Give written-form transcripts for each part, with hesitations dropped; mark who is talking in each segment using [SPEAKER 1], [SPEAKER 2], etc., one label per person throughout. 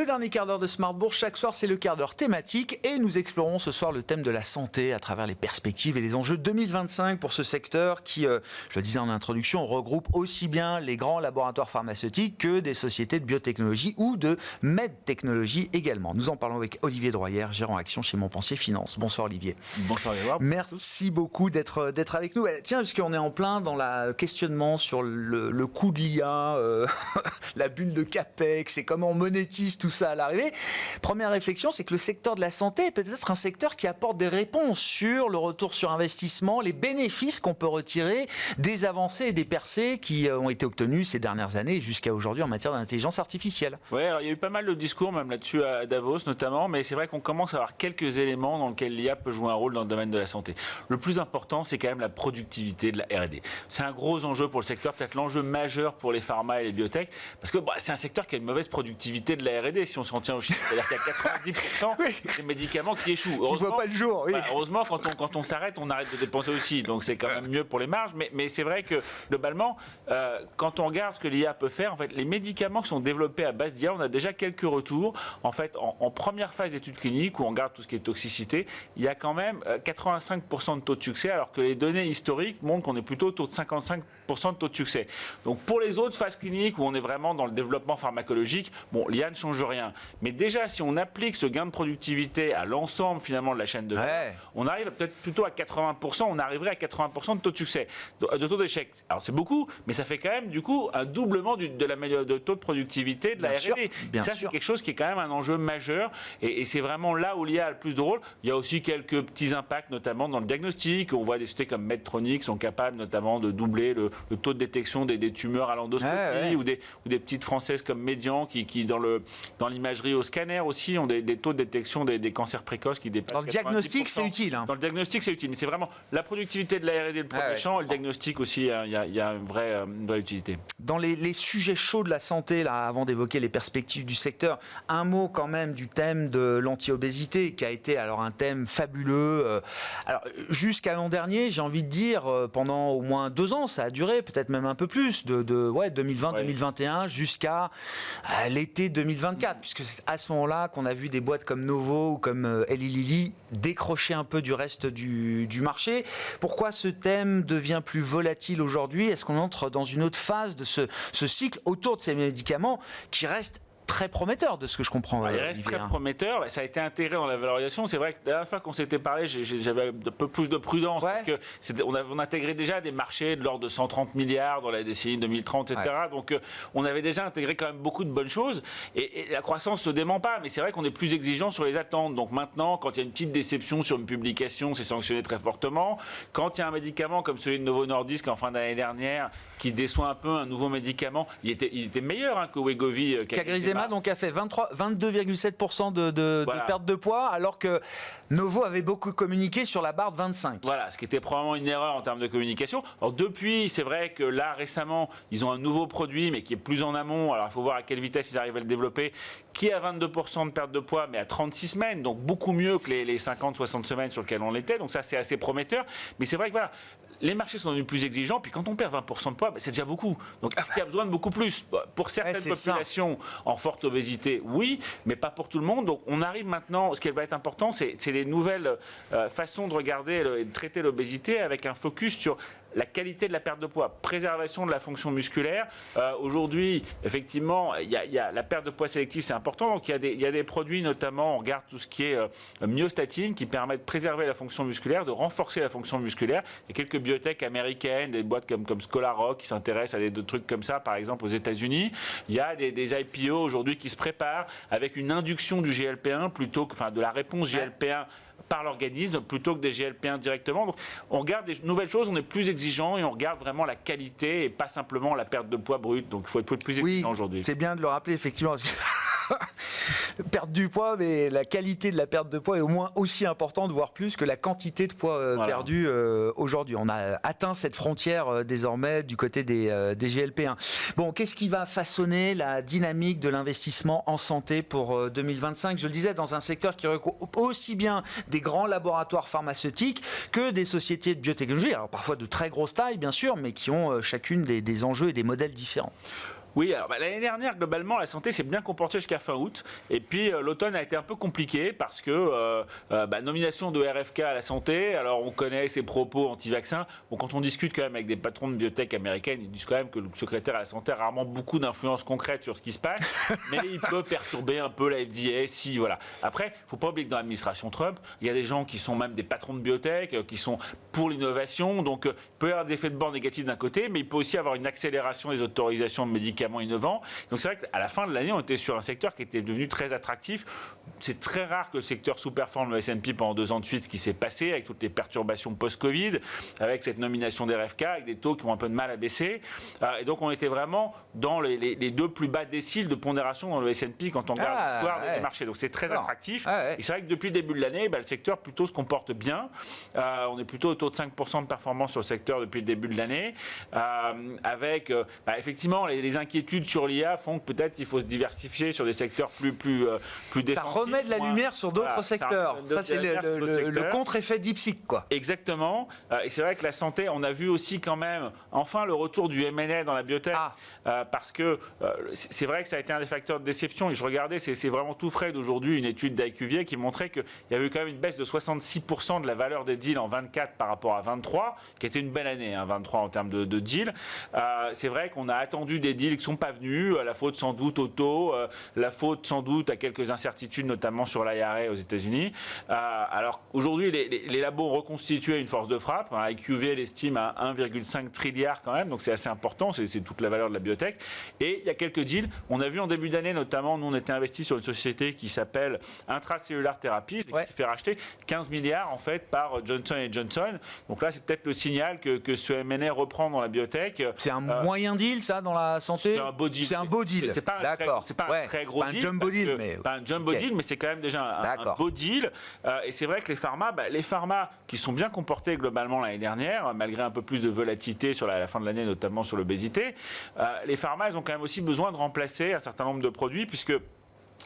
[SPEAKER 1] dernier quart d'heure de Smart Bourse, chaque soir c'est le quart d'heure thématique et nous explorons ce soir le thème de la santé à travers les perspectives et les enjeux 2025 pour ce secteur qui, je le disais en introduction, regroupe aussi bien les grands laboratoires pharmaceutiques que des sociétés de biotechnologie ou de medtechnologie également. Nous en parlons avec Olivier Droyère, gérant action chez Montpensier Finance. Bonsoir Olivier.
[SPEAKER 2] Bonsoir Grégoire.
[SPEAKER 1] Merci beaucoup d'être avec nous. Tiens, puisqu'on est en plein dans le questionnement sur le coût de l'IA, la bulle de CAPEX et comment on monétise tout ça à l'arrivée. Première réflexion, c'est que le secteur de la santé est peut-être un secteur qui apporte des réponses sur le retour sur investissement, les bénéfices qu'on peut retirer des avancées et des percées qui ont été obtenues ces dernières années jusqu'à aujourd'hui en matière d'intelligence artificielle.
[SPEAKER 2] Oui, alors il y a eu pas mal de discours même là-dessus à Davos notamment, mais c'est vrai qu'on commence à avoir quelques éléments dans lesquels l'IA peut jouer un rôle dans le domaine de la santé. Le plus important, c'est quand même la productivité de la R&D. C'est un gros enjeu pour le secteur, peut-être l'enjeu majeur pour les pharma et les biotech, parce que c'est un secteur qui a une mauvaise productivité de la R&D si on s'en tient aux chiffres. C'est-à-dire qu'il y a 90% des médicaments qui échouent.
[SPEAKER 1] Qui ne voient pas le jour. Oui.
[SPEAKER 2] Heureusement, quand on s'arrête, on arrête de dépenser aussi. Donc c'est quand même mieux pour les marges. Mais c'est vrai que globalement, quand on regarde ce que l'IA peut faire, en fait, les médicaments qui sont développés à base d'IA, on a déjà quelques retours. En fait, en première phase d'études cliniques, où on regarde tout ce qui est toxicité, il y a quand même 85% de taux de succès, alors que les données historiques montrent qu'on est plutôt autour de 55% de taux de succès. Donc pour les autres phases cliniques où on est vraiment dans le développement pharmacologique, l'IA ne change rien. Mais déjà, si on applique ce gain de productivité à l'ensemble finalement de la chaîne de valeur, on arrive peut-être plutôt à 80%, on arriverait à 80% de taux de succès, de taux d'échec. Alors c'est beaucoup, mais ça fait quand même du coup un doublement de taux de productivité de la R&D. Ça, c'est quelque chose qui est quand même un enjeu majeur et c'est vraiment là où l'IA a le plus de rôle. Il y a aussi quelques petits impacts, notamment dans le diagnostic. On voit des sociétés comme Medtronic sont capables notamment de doubler le taux de détection des tumeurs à l'endoscopie ou des petites françaises comme Median qui dans l'imagerie au scanner aussi ont des taux de détection des cancers précoces qui dépassent 90%.
[SPEAKER 1] Dans le diagnostic, c'est utile.
[SPEAKER 2] Dans le diagnostic, c'est utile. Mais c'est vraiment la productivité de la R&D le premier champ. Et le diagnostic aussi, il y a une vraie utilité.
[SPEAKER 1] Dans les sujets chauds de la santé, là, avant d'évoquer les perspectives du secteur, un mot quand même du thème de l'anti-obésité qui a été alors un thème fabuleux. Alors jusqu'à l'an dernier, j'ai envie de dire, pendant au moins 2 ans, ça a duré, peut-être même un peu plus, de 2020-2021 jusqu'à l'été 2024, puisque c'est à ce moment-là qu'on a vu des boîtes comme Novo ou comme Eli Lilly décrocher un peu du reste du marché. Pourquoi ce thème devient plus volatile aujourd'hui ? Est-ce qu'on entre dans une autre phase de ce cycle autour de ces médicaments qui restent très prometteur de ce que je comprends.
[SPEAKER 2] Il reste très prometteur. Ça a été intégré dans la valorisation. C'est vrai que la dernière fois qu'on s'était parlé, j'avais un peu plus de prudence parce que on intégrait déjà des marchés de l'ordre de 130 milliards dans la décennie 2030, etc. Donc on avait déjà intégré quand même beaucoup de bonnes choses et la croissance se dément pas. Mais c'est vrai qu'on est plus exigeant sur les attentes. Donc maintenant, quand il y a une petite déception sur une publication, c'est sanctionné très fortement. Quand il y a un médicament comme celui de Novo Nordisk en fin d'année dernière qui déçoit un peu un nouveau médicament, il était meilleur que Wegovy.
[SPEAKER 1] Donc a fait 22,7% de perte de poids, alors que Novo avait beaucoup communiqué sur la barre de 25.
[SPEAKER 2] Voilà, ce qui était probablement une erreur en termes de communication. Alors depuis, c'est vrai que là, récemment, ils ont un nouveau produit, mais qui est plus en amont. Alors il faut voir à quelle vitesse ils arrivent à le développer, qui a 22% de perte de poids, mais à 36 semaines, donc beaucoup mieux que les 50-60 semaines sur lesquelles on l'était. Donc ça, c'est assez prometteur. Mais c'est vrai que voilà, les marchés sont devenus plus exigeants, puis quand on perd 20% de poids, c'est déjà beaucoup. Donc est-ce qu'il y a besoin de beaucoup plus ? Pour certaines populations en forte obésité, oui, mais pas pour tout le monde. Donc on arrive maintenant, ce qui va être important, c'est les nouvelles façons de regarder et de traiter l'obésité avec un focus sur la qualité de la perte de poids, préservation de la fonction musculaire. Aujourd'hui, effectivement, il y a la perte de poids sélective, c'est important. Donc il y a des produits, notamment, on regarde tout ce qui est myostatine, qui permet de préserver la fonction musculaire, de renforcer la fonction musculaire. Il y a quelques biotech américaines, des boîtes comme Scholar-Rock qui s'intéressent à des trucs comme ça, par exemple aux États-Unis. Il y a des IPO aujourd'hui qui se préparent avec une induction du GLP-1 plutôt que, enfin, de la réponse GLP-1 par l'organisme plutôt que des GLP-1 directement. Donc on regarde des nouvelles choses, on est plus exigeant et on regarde vraiment la qualité et pas simplement la perte de poids brut. Donc il faut être plus exigeant aujourd'hui.
[SPEAKER 1] C'est bien de le rappeler effectivement. Perte du poids, mais la qualité de la perte de poids est au moins aussi importante, voire plus que la quantité de poids perdu aujourd'hui. On a atteint cette frontière désormais du côté des GLP-1. Bon, qu'est-ce qui va façonner la dynamique de l'investissement en santé pour 2025 ? Je le disais, dans un secteur qui regroupe aussi bien des grands laboratoires pharmaceutiques que des sociétés de biotechnologie, alors parfois de très grosse taille bien sûr, mais qui ont chacune des enjeux et des modèles différents.
[SPEAKER 2] Oui, alors l'année dernière, globalement, la santé s'est bien comportée jusqu'à fin août. Et puis l'automne a été un peu compliqué parce que nomination de RFK à la santé. Alors on connaît ses propos anti-vaccins. Bon, quand on discute quand même avec des patrons de biotech américaines, ils disent quand même que le secrétaire à la santé a rarement beaucoup d'influence concrète sur ce qui se passe. Mais il peut perturber un peu la FDA. Si, voilà. Après, il ne faut pas oublier que dans l'administration Trump, il y a des gens qui sont même des patrons de biotech, qui sont pour l'innovation. Donc il peut y avoir des effets de bord négatifs d'un côté, mais il peut aussi avoir une accélération des autorisations de médicaments innovants. Donc c'est vrai qu'à la fin de l'année, on était sur un secteur qui était devenu très attractif. C'est très rare que le secteur sous-performe le S&P pendant 2 ans de suite, ce qui s'est passé avec toutes les perturbations post-Covid, avec cette nomination d'RFK, avec des taux qui ont un peu de mal à baisser. Et donc on était vraiment dans les 2 plus bas déciles de pondération dans le S&P quand on regarde l'histoire des marchés. Donc c'est très attractif. Et c'est vrai que depuis le début de l'année, le secteur plutôt se comporte bien. On est plutôt autour de 5% de performance sur le secteur depuis le début de l'année, avec effectivement les inquiétudes sur l'IA font que peut-être il faut se diversifier sur des secteurs plus défensifs.
[SPEAKER 1] Ça remet de la lumière sur d'autres secteurs. Ça, c'est le contre-effet DeepSeek, quoi.
[SPEAKER 2] Exactement. Et c'est vrai que la santé, on a vu aussi quand même, enfin, le retour du M&A dans la biotech. Parce que c'est vrai que ça a été un des facteurs de déception. Et je regardais, c'est vraiment tout frais d'aujourd'hui, une étude d'IQVIA qui montrait qu'il y avait eu quand même une baisse de 66% de la valeur des deals en 24 par rapport à 23, qui était une belle année, 23 en termes de deals. C'est vrai qu'on a attendu des deals qui ne sont pas venus, la faute sans doute au taux, la faute sans doute à quelques incertitudes, notamment sur l'IRA aux États-Unis. Alors aujourd'hui, les labos ont reconstitué une force de frappe. IQVIA l'estime à 1,5 trilliard quand même, donc c'est assez important, c'est toute la valeur de la biotech. Et il y a quelques deals. On a vu en début d'année, notamment, nous on était investis sur une société qui s'appelle Intracellular Therapies, qui s'est fait racheter 15 milliards en fait par Johnson & Johnson. Donc là, c'est peut-être le signal que ce M&A reprend dans la biotech.
[SPEAKER 1] C'est un moyen deal, ça, dans la santé?
[SPEAKER 2] C'est un beau deal.
[SPEAKER 1] C'est un beau deal.
[SPEAKER 2] C'est pas un très gros deal.
[SPEAKER 1] Pas un jumbo deal, mais...
[SPEAKER 2] Pas un jumbo deal, mais c'est quand même déjà un beau deal. Et c'est vrai que les pharma qui sont bien comportés globalement l'année dernière, malgré un peu plus de volatilité sur la fin de l'année, notamment sur l'obésité, les pharma, ils ont quand même aussi besoin de remplacer un certain nombre de produits, puisque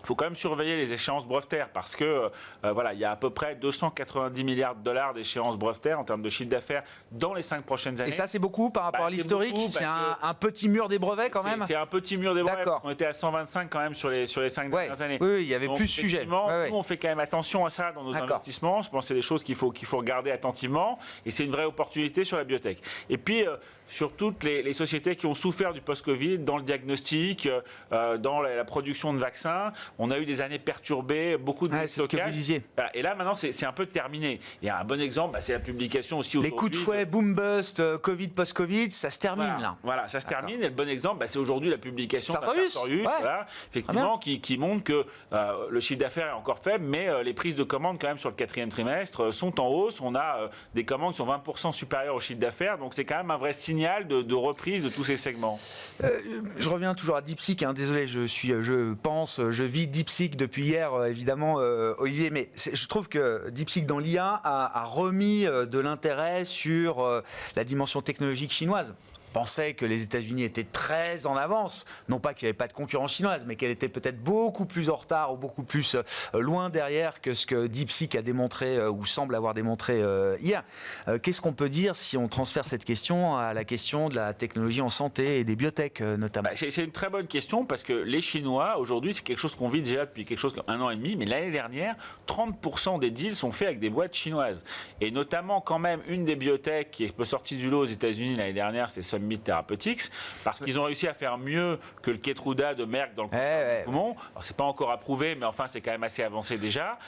[SPEAKER 2] il faut quand même surveiller les échéances brevetaires parce que il y a à peu près 290 milliards de dollars d'échéances brevetaires en termes de chiffre d'affaires dans les 5 prochaines années.
[SPEAKER 1] Et ça, c'est beaucoup par rapport à l'historique? C'est un petit mur des brevets quand même?
[SPEAKER 2] C'est un petit mur des brevets. On était à 125 quand même sur les 5 dernières années.
[SPEAKER 1] Oui, il y avait plus de sujets.
[SPEAKER 2] Nous, on fait quand même attention à ça dans nos investissements. Je pense que c'est des choses qu'il faut regarder attentivement et c'est une vraie opportunité sur la biotech. Et puis, sur toutes les sociétés qui ont souffert du post-Covid, dans le diagnostic, dans la production de vaccins. On a eu des années perturbées, beaucoup de
[SPEAKER 1] stockage.
[SPEAKER 2] Et là, maintenant, c'est un peu terminé. Il y a un bon exemple, c'est la publication aussi aujourd'hui.
[SPEAKER 1] Les coups de fouet, boom-bust, Covid, post-Covid, ça se termine là.
[SPEAKER 2] Voilà, ça se termine. Et le bon exemple, c'est aujourd'hui la publication
[SPEAKER 1] Sartorius,
[SPEAKER 2] effectivement, qui montre que le chiffre d'affaires est encore faible, mais les prises de commandes, quand même, sur le 4e trimestre, sont en hausse. On a des commandes qui sont 20% supérieures au chiffre d'affaires. Donc, c'est quand même un vrai signal de reprise de tous ces segments.
[SPEAKER 1] Je reviens toujours à DeepSeek, désolé, je vis DeepSeek depuis hier, évidemment, Olivier, mais je trouve que DeepSeek dans l'IA a remis de l'intérêt sur la dimension technologique chinoise. Pensait que les États-Unis étaient très en avance, non pas qu'il n'y avait pas de concurrence chinoise, mais qu'elle était peut-être beaucoup plus en retard ou beaucoup plus loin derrière que ce que DeepSeek a démontré ou semble avoir démontré hier. Qu'est-ce qu'on peut dire si on transfère cette question à la question de la technologie en santé et des biotech notamment?
[SPEAKER 2] C'est une très bonne question parce que les Chinois, aujourd'hui, c'est quelque chose qu'on vit déjà depuis quelque chose comme 1 an et demi, mais l'année dernière, 30% des deals sont faits avec des boîtes chinoises. Et notamment, quand même, une des biotech qui est sortie du lot aux États-Unis l'année dernière, c'est Summit Therapeutics, parce qu'ils ont réussi à faire mieux que le Keytruda de Merck dans le poumon. Alors, c'est pas encore approuvé, mais enfin, c'est quand même assez avancé déjà.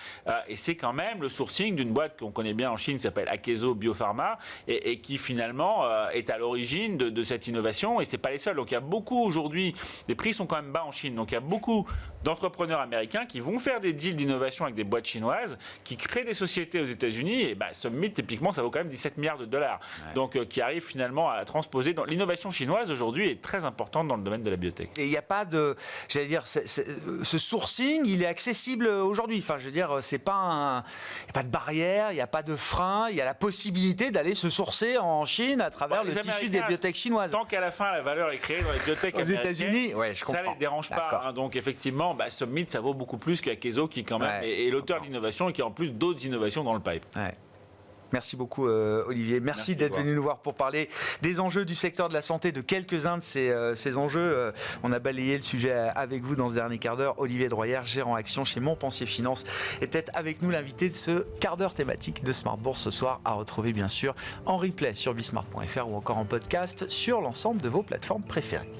[SPEAKER 2] Et c'est quand même le sourcing d'une boîte qu'on connaît bien en Chine, qui s'appelle Akeso Biopharma, et qui finalement est à l'origine de cette innovation. Et c'est pas les seuls. Donc, il y a beaucoup aujourd'hui, les prix sont quand même bas en Chine. Donc, il y a beaucoup d'entrepreneurs américains qui vont faire des deals d'innovation avec des boîtes chinoises, qui créent des sociétés aux États-Unis. Et Summit, typiquement, ça vaut quand même 17 milliards de dollars. Donc, qui arrive finalement à transposer dans l'innovation chinoise aujourd'hui est très importante dans le domaine de la biotech.
[SPEAKER 1] Et il n'y a pas de, j'allais dire, ce sourcing, il est accessible aujourd'hui. Enfin, je veux dire, il n'y a pas de barrière, il n'y a pas de frein, il y a la possibilité d'aller se sourcer en Chine à travers le tissu des biotech chinoises.
[SPEAKER 2] Tant qu'à la fin la valeur est créée dans les biotech américaines,
[SPEAKER 1] États-Unis,
[SPEAKER 2] ça ne les dérange pas. Donc effectivement, Summit, ça vaut beaucoup plus qu'Akeso qui quand même est l'auteur d'innovation et qui a en plus d'autres innovations dans le pipe.
[SPEAKER 1] Merci beaucoup Olivier. Merci d'être venu nous voir pour parler des enjeux du secteur de la santé, de quelques-uns de ces enjeux. On a balayé le sujet avec vous dans ce dernier quart d'heure. Olivier Droyère, gérant action chez Montpensier Finance, était avec nous l'invité de ce quart d'heure thématique de Smart Bourse ce soir, à retrouver bien sûr en replay sur bismart.fr ou encore en podcast sur l'ensemble de vos plateformes préférées.